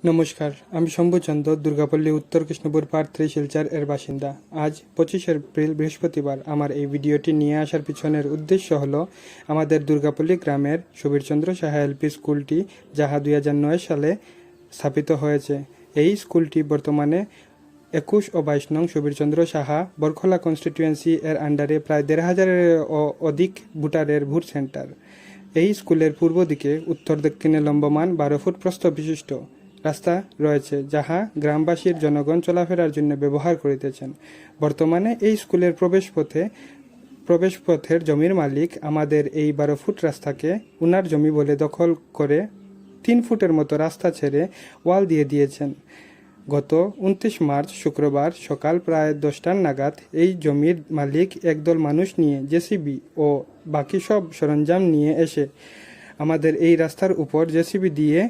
নমস্কার, আমি শম্ভুচন্দ্র, দুর্গাপল্লী, উত্তর কৃষ্ণপুর পার্ট 3 শিলচর এর বাসিন্দা। আজ 25 এপ্রিল বৃহস্পতিবার আমার এই ভিডিওটি নিয়ে আসার পিছনের উদ্দেশ্য হলো আমাদের দুর্গাপল্লী গ্রামের সুবীরচন্দ্র সাহা এলপি স্কুলটি, যাহা 2009 সালে স্থাপিত হয়েছে। এই স্কুলটি বর্তমানে 21 ও 22 নং সুবীরচন্দ্র সাহা বরখলা কনস্টিটিউয়েন্সি এর আন্ডারে প্রায় 1,500-এর অধিক ভোটারের ভোট সেন্টার। এই স্কুলের পূর্ব দিকে উত্তর দক্ষিণে লম্বমান 12 ফুট প্রস্থ বিশিষ্ট রাস্তা রয়েছে, যাহা গ্রামবাসীর জনগণ চলাফেরার জন্য ব্যবহার করিতেছেন। বর্তমানে এই স্কুলের প্রবেশপথের জমির মালিক আমাদের এই 12 ফুট রাস্তাকে উনার জমি বলে দখল করে 3 ফুটের মতো রাস্তা ছেড়ে ওয়াল দিয়ে দিয়েছেন। গত 29 মার্চ শুক্রবার সকাল প্রায় 10টার নাগাদ এই জমির মালিক একদল মানুষ নিয়ে জেসিবি ও বাকি সব সরঞ্জাম নিয়ে এসে আমাদের এই রাস্তার উপর জেসিবি দিয়ে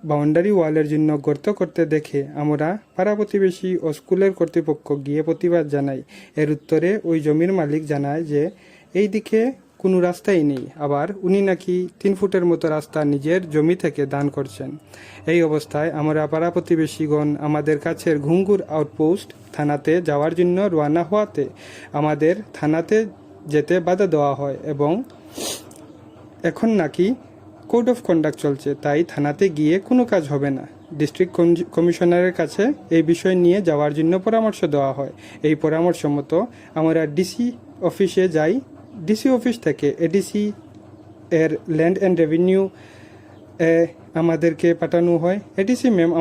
বাউন্ডারি ওয়ালের জন্য গর্ত করতে দেখে আমরা পাড়া প্রতিবেশী ও স্কুলের কর্তৃপক্ষ গিয়ে প্রতিবাদ জানাই। এর উত্তরে ওই জমির মালিক জানায় যে এই দিকে কোনো রাস্তাই নেই, আবার উনি নাকি 3 ফুটের মতো রাস্তা নিজের জমি থেকে দান করছেন। এই অবস্থায় আমরা পাড়া প্রতিবেশীগণ আমাদের কাছের ঘুঙ্গুর আউটপোস্ট থানাতে যাওয়ার জন্য রওনা হওয়াতে আমাদের থানাতে যেতে বাধা দেওয়া হয় এবং এখন নাকি কোড অফ কন্ডাক্ট চলছে, তাই থানাতে গিয়ে কোনো কাজ হবে না। ডিস্ট্রিক্ট কমিশনারের কাছে এই বিষয় নিয়ে যাওয়ার জন্য পরামর্শ দেওয়া হয়। এই পরামর্শ মতো আমরা ডিসি অফিসে যাই। ডিসি অফিস থেকে এডিসি এর ল্যান্ড অ্যান্ড রেভিনিউ আমাদেরকে পাঠানো হয়। এডিসি ম্যাম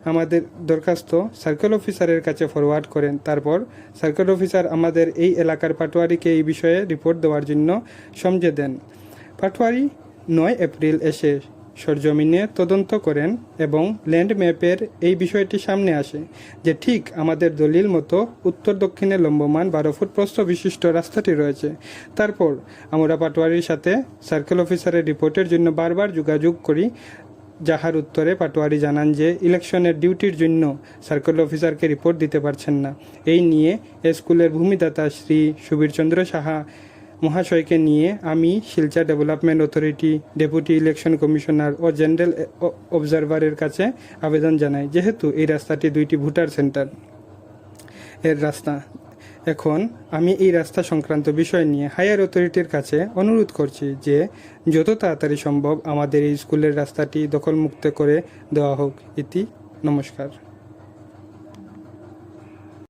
আমাদের দরখাস্ত সার্কেল অফিসারের কাছে ফরওয়ার্ড করেন। তারপর সার্কেল অফিসার আমাদের এই এলাকার পাটোয়ারিকে এই বিষয়ে রিপোর্ট দেওয়ার জন্য সমঝে দেন। পাটোয়ারি 9 এপ্রিল এসে সরজমিনে তদন্ত করেন এবং ল্যান্ড ম্যাপের এই বিষয়টি সামনে আসে যে ঠিক আমাদের দলিল মতো উত্তর দক্ষিণে লম্বমান 12 ফুট প্রস্থ বিশিষ্ট রাস্তাটি রয়েছে। তারপর আমরা পাটোয়ারির সাথে সার্কেল অফিসারের রিপোর্টের জন্য বারবার যোগাযোগ করি, যাহার উত্তরে পাটোয়ারি জানান যে ইলেকশনের ডিউটির জন্য সার্কেল অফিসারকে রিপোর্ট দিতে পারছেন না। এই নিয়ে স্কুলের ভূমিদাতা শ্রী সুবীরচন্দ্র সাহা মহাশয়কে নিয়ে আমি Silchar development authority, deputy election commissioner ও জেনারেল অবজারভারের কাছে আবেদন জানাই, যেহেতু এই রাস্তাটি 2টি ভোটার সেন্টার এর রাস্তা। এখন আমি এই রাস্তা সংক্রান্ত বিষয় নিয়ে হায়ার অথরিটির কাছে অনুরোধ করছি যে যত তাড়াতাড়ি সম্ভব আমাদের এই স্কুলের রাস্তাটি দখলমুক্ত করে দেওয়া হোক। ইতি নমস্কার।